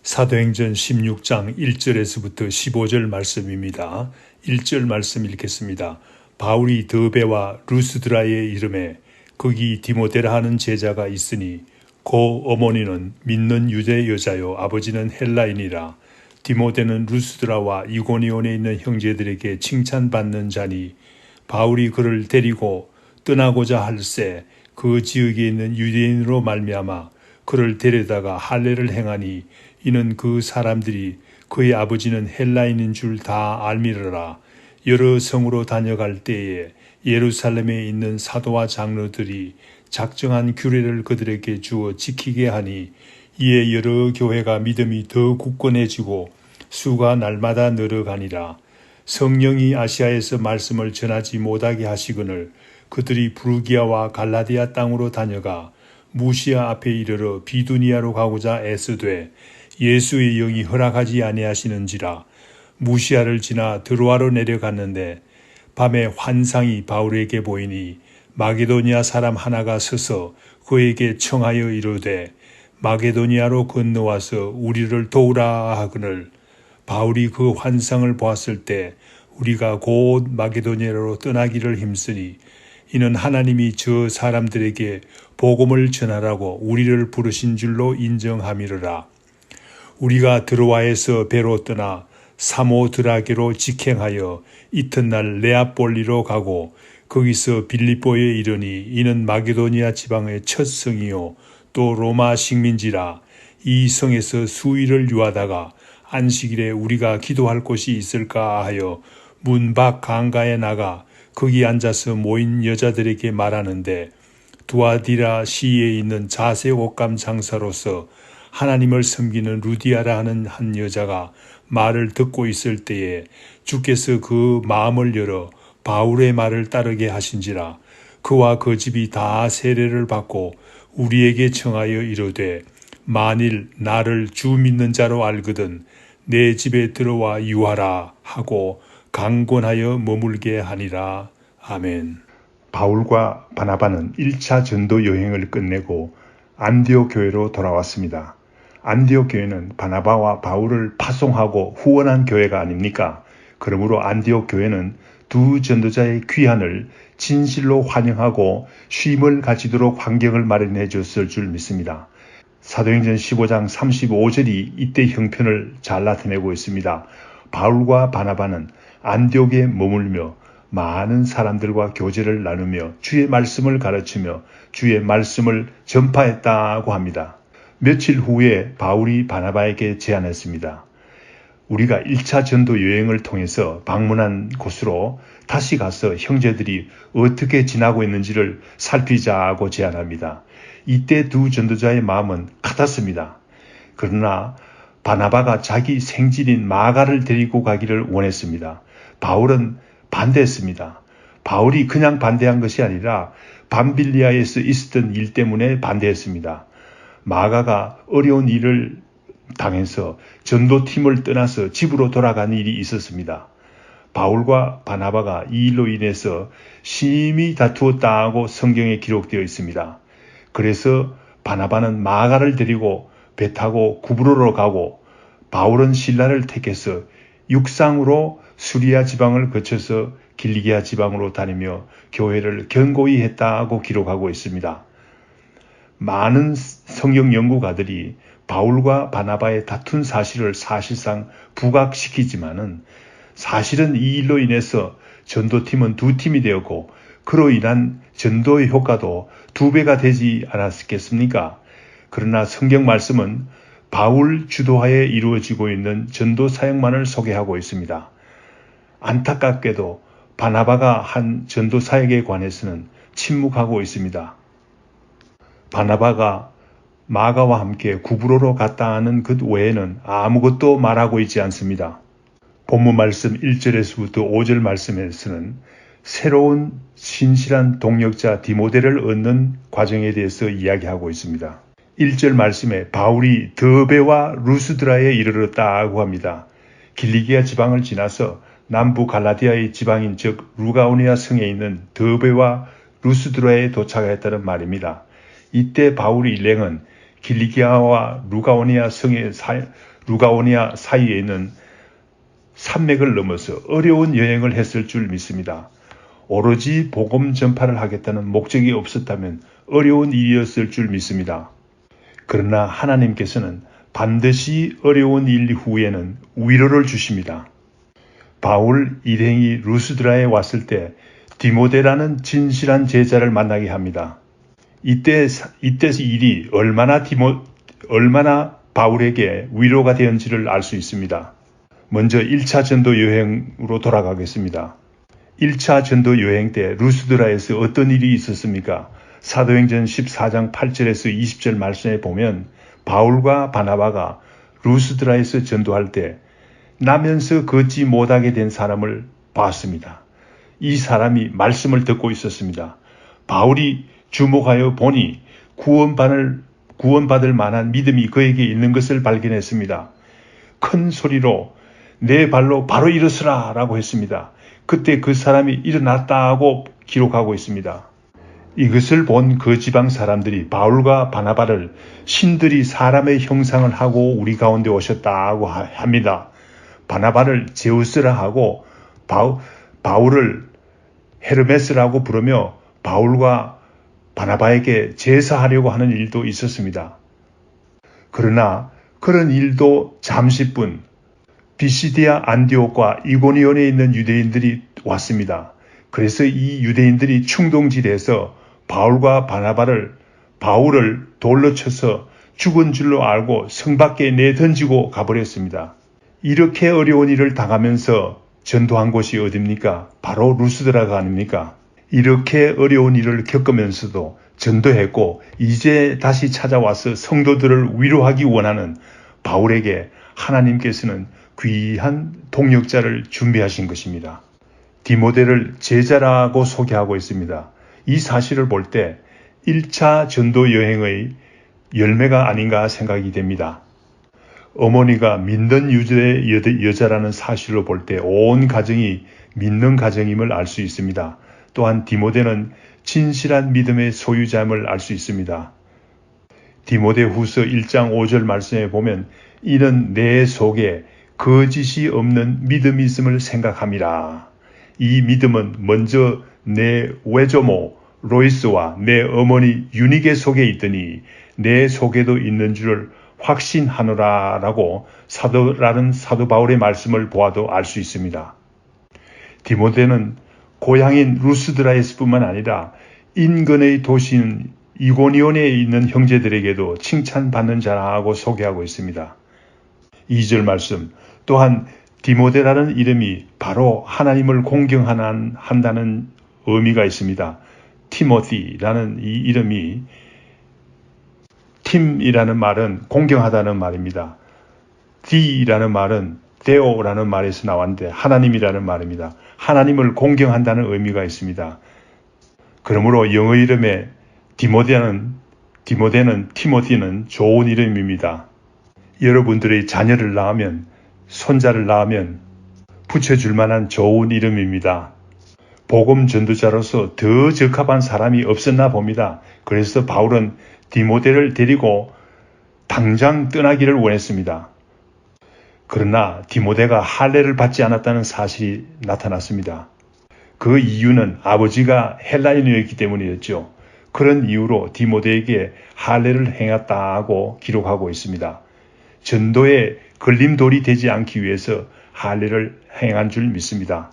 사도행전 16장 1절에서부터 15절 말씀입니다. 1절 말씀 읽겠습니다. 바울이 더베와 루스드라에 이름에 거기 디모데라 하는 제자가 있으니 그 어머니는 믿는 유대 여자요 아버지는 헬라인이라. 디모데는 루스드라와 이고니온에 있는 형제들에게 칭찬받는 자니 바울이 그를 데리고 떠나고자 할새 그 지역에 있는 유대인으로 말미암아 그를 데려다가 할례를 행하니 이는 그 사람들이 그의 아버지는 헬라인인 줄 다 알미르라. 여러 성으로 다녀갈 때에 예루살렘에 있는 사도와 장로들이 작정한 규례를 그들에게 주어 지키게 하니 이에 여러 교회가 믿음이 더 굳건해지고 수가 날마다 늘어가니라. 성령이 아시아에서 말씀을 전하지 못하게 하시거늘 그들이 부르기아와 갈라디아 땅으로 다녀가 무시아 앞에 이르러 비두니아로 가고자 애쓰되 예수의 영이 허락하지 아니하시는지라. 무시아를 지나 드로아로 내려갔는데 밤에 환상이 바울에게 보이니 마게도니아 사람 하나가 서서 그에게 청하여 이르되 마게도니아로 건너와서 우리를 도우라 하거늘 바울이 그 환상을 보았을 때 우리가 곧 마게도니아로 떠나기를 힘쓰니 이는 하나님이 저 사람들에게 복음을 전하라고 우리를 부르신 줄로 인정함이르라. 우리가 드로아에서 배로 떠나 사모드라게로 직행하여 이튿날 네아폴리로 가고 거기서 빌립보에 이르니 이는 마게도니아 지방의 첫 성이요 또 로마 식민지라. 이 성에서 수일을 유하다가 안식일에 우리가 기도할 곳이 있을까 하여 문 밖 강가에 나가 거기 앉아서 모인 여자들에게 말하는데 두아디라 시에 있는 자색 옷감 장사로서 하나님을 섬기는 루디아라 하는 한 여자가 말을 듣고 있을 때에 주께서 그 마음을 열어 바울의 말을 따르게 하신지라. 그와 그 집이 다 세례를 받고 우리에게 청하여 이르되 만일 나를 주 믿는 자로 알거든 내 집에 들어와 유하라 하고 강권하여 머물게 하니라. 아멘. 바울과 바나바는 1차 전도 여행을 끝내고 안디옥 교회로 돌아왔습니다. 안디옥 교회는 바나바와 바울을 파송하고 후원한 교회가 아닙니까? 그러므로 안디옥 교회는 두 전도자의 귀환을 진실로 환영하고 쉼을 가지도록 환경을 마련해 줬을 줄 믿습니다. 사도행전 15장 35절이 이때 형편을 잘 나타내고 있습니다. 바울과 바나바는 안디옥에 머물며 많은 사람들과 교제를 나누며 주의 말씀을 가르치며 주의 말씀을 전파했다고 합니다. 며칠 후에 바울이 바나바에게 제안했습니다. 우리가 1차 전도 여행을 통해서 방문한 곳으로 다시 가서 형제들이 어떻게 지나고 있는지를 살피자고 제안합니다. 이때 두 전도자의 마음은 같았습니다. 그러나 바나바가 자기 생질인 마가를 데리고 가기를 원했습니다. 바울은 반대했습니다. 바울이 그냥 반대한 것이 아니라 밤빌리아에서 있었던 일 때문에 반대했습니다. 마가가 어려운 일을 당해서 전도팀을 떠나서 집으로 돌아간 일이 있었습니다. 바울과 바나바가 이 일로 인해서 심히 다투었다고 성경에 기록되어 있습니다. 그래서 바나바는 마가를 데리고 배 타고 구브로로 가고 바울은 신라를 택해서 육상으로 수리아 지방을 거쳐서 길리기아 지방으로 다니며 교회를 견고히 했다고 기록하고 있습니다. 많은 성경 연구가들이 바울과 바나바의 다툰 사실을 사실상 부각시키지만은 사실은 이 일로 인해서 전도팀은 두 팀이 되었고 그로 인한 전도의 효과도 2배가 되지 않았겠습니까? 그러나 성경 말씀은 바울 주도하에 이루어지고 있는 전도 사역만을 소개하고 있습니다. 안타깝게도 바나바가 한 전도 사역에 관해서는 침묵하고 있습니다. 바나바가 마가와 함께 구브로로 갔다 하는 것 외에는 아무것도 말하고 있지 않습니다. 본문 말씀 1절에서부터 5절 말씀에서는 새로운 신실한 동역자 디모데를 얻는 과정에 대해서 이야기하고 있습니다. 1절 말씀에 바울이 더베와 루스드라에 이르렀다고 합니다. 길리기아 지방을 지나서 남부 갈라디아의 지방인 즉 루가오니아 성에 있는 더베와 루스드라에 도착했다는 말입니다. 이때 바울의 일행은 길리기아와 루가오니아 성에 루가오니아 사이에 있는 산맥을 넘어서 어려운 여행을 했을 줄 믿습니다. 오로지 복음 전파를 하겠다는 목적이 없었다면 어려운 일이었을 줄 믿습니다. 그러나 하나님께서는 반드시 어려운 일 후에는 위로를 주십니다. 바울 일행이 루스드라에 왔을 때 디모데라는 진실한 제자를 만나게 합니다. 이때 일이 얼마나 바울에게 위로가 되었는지를 알 수 있습니다. 먼저 1차 전도 여행으로 돌아가겠습니다. 1차 전도 여행 때 루스드라에서 어떤 일이 있었습니까? 사도행전 14장 8절에서 20절 말씀에 보면 바울과 바나바가 루스드라에서 전도할 때 나면서 걷지 못하게 된 사람을 봤습니다. 이 사람이 말씀을 듣고 있었습니다. 바울이 주목하여 보니 구원받을 만한 믿음이 그에게 있는 것을 발견했습니다. 큰 소리로 내 발로 바로 일어서라 라고 했습니다. 그때 그 사람이 일어났다고 기록하고 있습니다. 이것을 본 그 지방 사람들이 바울과 바나바를 신들이 사람의 형상을 하고 우리 가운데 오셨다고 합니다. 바나바를 제우스라 하고 바울을 헤르메스라고 부르며 바울과 바나바에게 제사하려고 하는 일도 있었습니다. 그러나 그런 일도 잠시뿐 비시디아 안디옥과 이고니온에 있는 유대인들이 왔습니다. 그래서 이 유대인들이 충동질해서 바울과 바울을 돌로 쳐서 죽은 줄로 알고 성 밖에 내던지고 가버렸습니다. 이렇게 어려운 일을 당하면서 전도한 곳이 어디입니까? 바로 루스드라가 아닙니까? 이렇게 어려운 일을 겪으면서도 전도했고 이제 다시 찾아와서 성도들을 위로하기 원하는 바울에게 하나님께서는 귀한 동역자를 준비하신 것입니다. 디모데를 제자라고 소개하고 있습니다. 이 사실을 볼 때 1차 전도 여행의 열매가 아닌가 생각이 됩니다. 어머니가 믿는 유대의 여자라는 사실로 볼 때 온 가정이 믿는 가정임을 알 수 있습니다. 또한 디모데는 진실한 믿음의 소유자임을 알 수 있습니다. 디모데 후서 1장 5절 말씀에 보면 이는 내 속에 거짓이 없는 믿음이 있음을 생각함이라. 이 믿음은 먼저 내 외조모 로이스와 내 어머니 유니게 속에 있더니 내 속에도 있는 줄을 확신하노라 라고 사도 바울의 말씀을 보아도 알 수 있습니다. 디모데는 고향인 루스드라에서 뿐만 아니라 인근의 도시인 이고니온에 있는 형제들에게도 칭찬받는 자라고 소개하고 있습니다. 2절 말씀 또한 디모데라는 이름이 바로 하나님을 공경한다는 의미가 있습니다. 티모티라는 이 이름이 팀이라는 말은 공경하다는 말입니다. 디라는 말은 데오라는 말에서 나왔는데 하나님이라는 말입니다. 하나님을 공경한다는 의미가 있습니다. 그러므로 영어 이름에 디모데는 티모티는 좋은 이름입니다. 여러분들의 자녀를 낳으면 손자를 낳으면 붙여줄 만한 좋은 이름입니다. 복음 전도자로서 더 적합한 사람이 없었나 봅니다. 그래서 바울은 디모데를 데리고 당장 떠나기를 원했습니다. 그러나 디모데가 할례를 받지 않았다는 사실이 나타났습니다. 그 이유는 아버지가 헬라인이었기 때문이었죠. 그런 이유로 디모데에게 할례를 행했다고 기록하고 있습니다. 전도에 걸림돌이 되지 않기 위해서 할례를 행한 줄 믿습니다.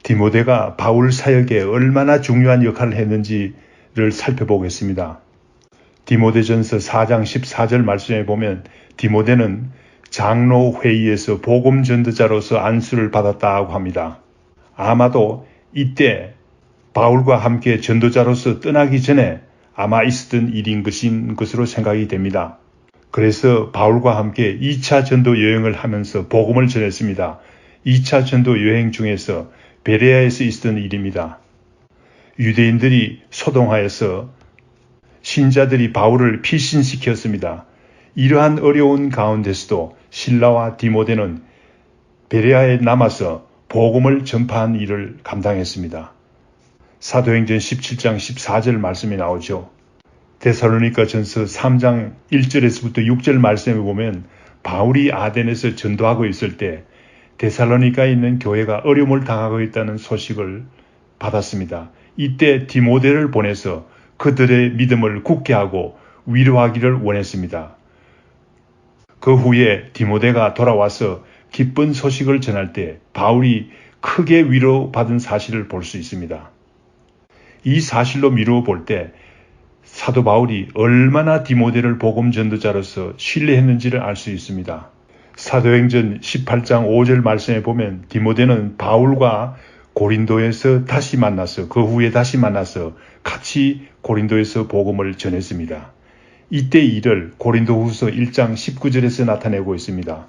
디모데가 바울 사역에 얼마나 중요한 역할을 했는지를 살펴보겠습니다. 디모데전서 4장 14절 말씀에 보면 디모데는 장로 회의에서 복음 전도자로서 안수를 받았다고 합니다. 아마도 이때 바울과 함께 전도자로서 떠나기 전에 아마 있었던 일인 것으로 생각이 됩니다. 그래서 바울과 함께 2차 전도 여행을 하면서 복음을 전했습니다. 2차 전도 여행 중에서 베레아에서 있었던 일입니다. 유대인들이 소동하여서 신자들이 바울을 피신시켰습니다. 이러한 어려운 가운데서도 실라와 디모데는 베레아에 남아서 복음을 전파한 일을 감당했습니다. 사도행전 17장 14절 말씀이 나오죠. 데살로니가 전서 3장 1절에서부터 6절 말씀에 보면 바울이 아덴에서 전도하고 있을 때 데살로니가에 있는 교회가 어려움을 당하고 있다는 소식을 받았습니다. 이때 디모데를 보내서 그들의 믿음을 굳게 하고 위로하기를 원했습니다. 그 후에 디모데가 돌아와서 기쁜 소식을 전할 때 바울이 크게 위로받은 사실을 볼 수 있습니다. 이 사실로 미루어 볼 때 사도 바울이 얼마나 디모데를 복음 전도자로서 신뢰했는지를 알 수 있습니다. 사도행전 18장 5절 말씀에 보면 디모데는 바울과 고린도에서 다시 만나서 그 후에 다시 만나서 같이 고린도에서 복음을 전했습니다. 이때 일을 고린도후서 1장 19절에서 나타내고 있습니다.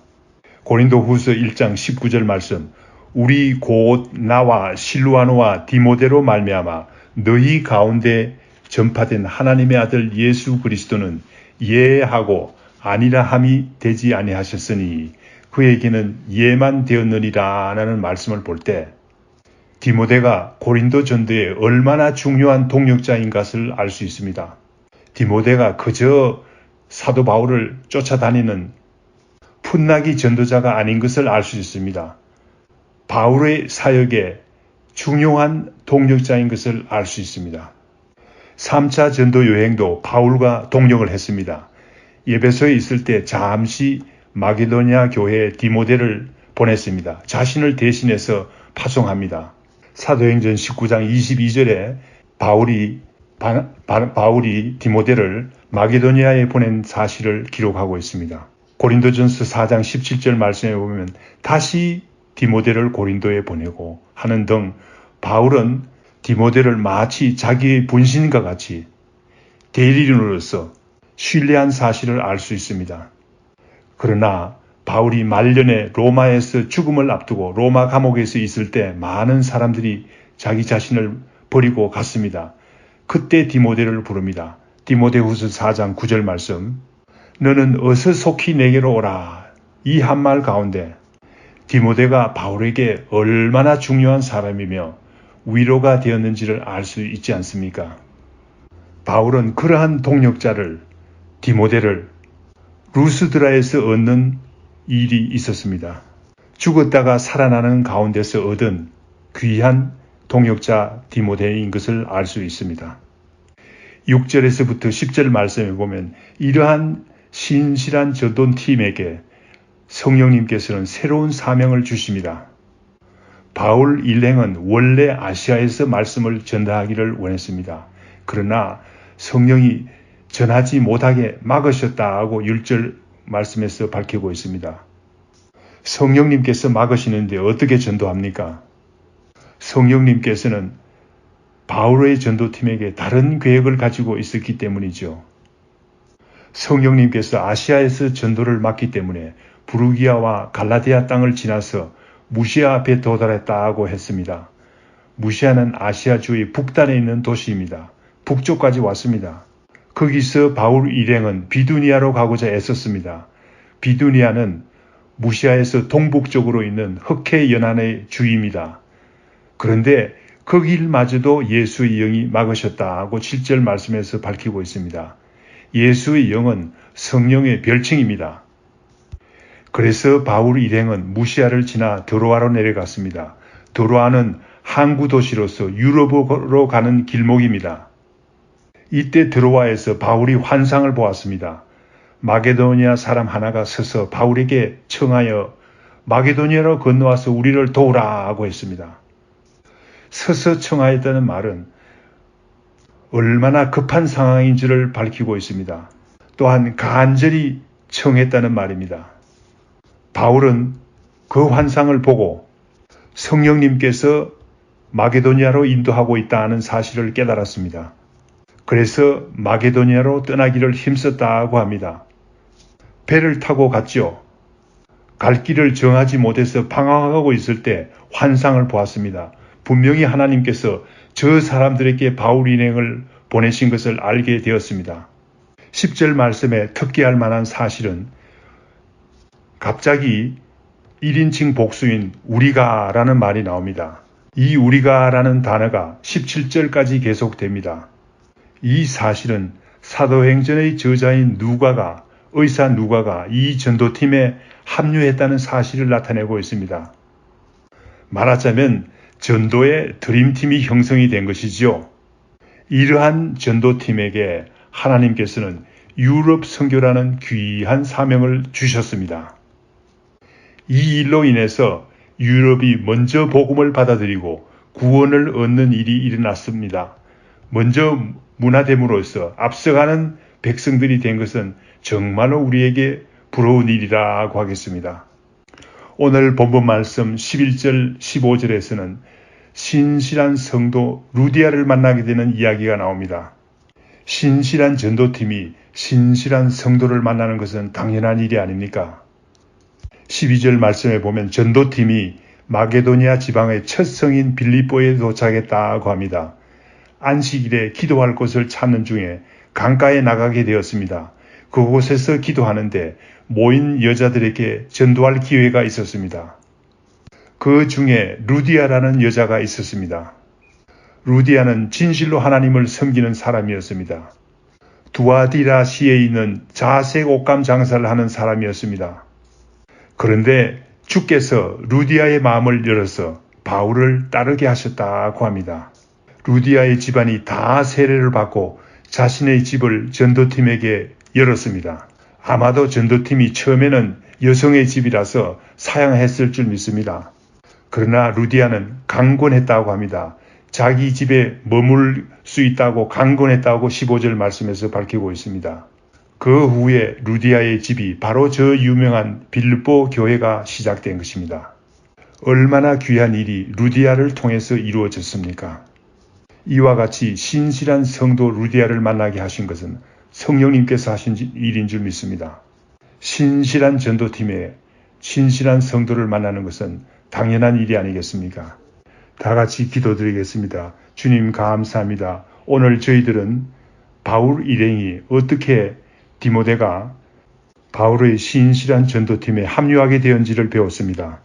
고린도후서 1장 19절 말씀, 우리 곧 나와 실루아노와 디모데로 말미암아 너희 가운데 전파된 하나님의 아들 예수 그리스도는 예하고 아니라 함이 되지 아니하셨으니 그에게는 예만 되었느니라 라는 말씀을 볼 때 디모데가 고린도 전도에 얼마나 중요한 동력자인 것을 알 수 있습니다. 디모데가 그저 사도 바울을 쫓아다니는 풋나기 전도자가 아닌 것을 알 수 있습니다. 바울의 사역에 중요한 동력자인 것을 알 수 있습니다. 3차 전도 여행도 바울과 동력을 했습니다. 에베소에 있을 때 잠시 마게도니아 교회에 디모데를 보냈습니다. 자신을 대신해서 파송합니다. 사도행전 19장 22절에 바울이 디모데를 마게도니아에 보낸 사실을 기록하고 있습니다. 고린도전서 4장 17절 말씀에 보면 다시 디모데를 고린도에 보내고 하는 등 바울은 디모데를 마치 자기의 분신과 같이 대리인으로서 신뢰한 사실을 알 수 있습니다. 그러나 바울이 말년에 로마에서 죽음을 앞두고 로마 감옥에서 있을 때 많은 사람들이 자기 자신을 버리고 갔습니다. 그때 디모데를 부릅니다. 디모데후서 4장 9절 말씀, 너는 어서 속히 내게로 오라. 이 한 말 가운데 디모데가 바울에게 얼마나 중요한 사람이며 위로가 되었는지를 알 수 있지 않습니까? 바울은 그러한 동력자를 디모데를 루스드라에서 얻는 일이 있었습니다. 죽었다가 살아나는 가운데서 얻은 귀한 동역자 디모데인 것을 알 수 있습니다. 6절에서부터 10절 말씀에 보면 이러한 신실한 전도팀에게 성령님께서는 새로운 사명을 주십니다. 바울 일행은 원래 아시아에서 말씀을 전달하기를 원했습니다. 그러나 성령이 전하지 못하게 막으셨다고 1절 말씀에서 밝히고 있습니다. 성령님께서 막으시는데 어떻게 전도합니까? 성령님께서는 바울의 전도팀에게 다른 계획을 가지고 있었기 때문이죠. 성령님께서 아시아에서 전도를 맡기 때문에 부르기아와 갈라디아 땅을 지나서 무시아 앞에 도달했다고 했습니다. 무시아는 아시아주의 북단에 있는 도시입니다. 북쪽까지 왔습니다. 거기서 바울 일행은 비두니아로 가고자 애썼습니다. 비두니아는 무시아에서 동북쪽으로 있는 흑해 연안의 주입니다. 그런데 그 길마저도 예수의 영이 막으셨다고 7절 말씀에서 밝히고 있습니다. 예수의 영은 성령의 별칭입니다. 그래서 바울 일행은 무시아를 지나 드로아로 내려갔습니다. 드로아는 항구 도시로서 유럽으로 가는 길목입니다. 이때 드로아에서 바울이 환상을 보았습니다. 마게도니아 사람 하나가 서서 바울에게 청하여 마게도니아로 건너와서 우리를 도우라 하고 했습니다. 서서 청하였다는 말은 얼마나 급한 상황인지를 밝히고 있습니다. 또한 간절히 청했다는 말입니다. 바울은 그 환상을 보고 성령님께서 마게도니아로 인도하고 있다는 사실을 깨달았습니다. 그래서 마게도니아로 떠나기를 힘썼다고 합니다. 배를 타고 갔죠. 갈 길을 정하지 못해서 방황하고 있을 때 환상을 보았습니다. 분명히 하나님께서 저 사람들에게 바울 일행을 보내신 것을 알게 되었습니다. 10절 말씀에 특기할 만한 사실은 갑자기 1인칭 복수인 우리가 라는 말이 나옵니다. 이 우리가 라는 단어가 17절까지 계속됩니다. 이 사실은 사도행전의 저자인 누가가 의사 누가가 이 전도팀에 합류했다는 사실을 나타내고 있습니다. 말하자면 전도의 드림팀이 형성이 된 것이지요. 이러한 전도팀에게 하나님께서는 유럽 선교라는 귀한 사명을 주셨습니다. 이 일로 인해서 유럽이 먼저 복음을 받아들이고 구원을 얻는 일이 일어났습니다. 먼저 문화됨으로써 앞서가는 백성들이 된 것은 정말로 우리에게 부러운 일이라고 하겠습니다. 오늘 본문 말씀 11절 15절에서는 신실한 성도 루디아를 만나게 되는 이야기가 나옵니다. 신실한 전도팀이 신실한 성도를 만나는 것은 당연한 일이 아닙니까? 12절 말씀에 보면 전도팀이 마게도니아 지방의 첫 성인 빌립보에 도착했다고 합니다. 안식일에 기도할 곳을 찾는 중에 강가에 나가게 되었습니다. 그곳에서 기도하는데 모인 여자들에게 전도할 기회가 있었습니다. 그 중에 루디아라는 여자가 있었습니다. 루디아는 진실로 하나님을 섬기는 사람이었습니다. 두아디라시에 있는 자색 옷감 장사를 하는 사람이었습니다. 그런데 주께서 루디아의 마음을 열어서 바울을 따르게 하셨다고 합니다. 루디아의 집안이 다 세례를 받고 자신의 집을 전도팀에게 열었습니다. 아마도 전도팀이 처음에는 여성의 집이라서 사양했을 줄 믿습니다. 그러나 루디아는 강권했다고 합니다. 자기 집에 머물 수 있다고 강권했다고 15절 말씀에서 밝히고 있습니다. 그 후에 루디아의 집이 바로 저 유명한 빌립보 교회가 시작된 것입니다. 얼마나 귀한 일이 루디아를 통해서 이루어졌습니까? 이와 같이 신실한 성도 루디아를 만나게 하신 것은 성령님께서 하신 일인 줄 믿습니다. 신실한 전도팀에 신실한 성도를 만나는 것은 당연한 일이 아니겠습니까? 다 같이 기도드리겠습니다. 주님 감사합니다. 오늘 저희들은 바울 일행이 어떻게 디모데가 바울의 신실한 전도팀에 합류하게 되었는지를 배웠습니다.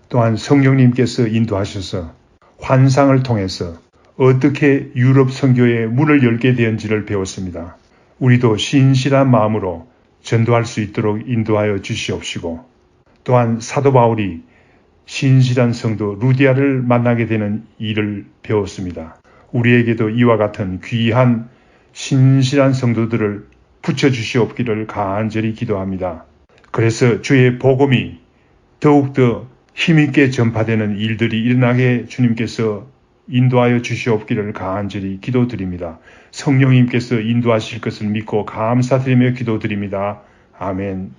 또한 성령님께서 인도하셔서 환상을 통해서 어떻게 유럽 선교의 문을 열게 되었는지를 배웠습니다. 우리도 신실한 마음으로 전도할 수 있도록 인도하여 주시옵시고, 또한 사도 바울이 신실한 성도 루디아를 만나게 되는 일을 배웠습니다. 우리에게도 이와 같은 귀한 신실한 성도들을 붙여주시옵기를 간절히 기도합니다. 그래서 주의 복음이 더욱더 힘있게 전파되는 일들이 일어나게 주님께서 인도하여 주시옵기를 간절히 기도드립니다. 성령님께서 인도하실 것을 믿고 감사드리며 기도드립니다. 아멘.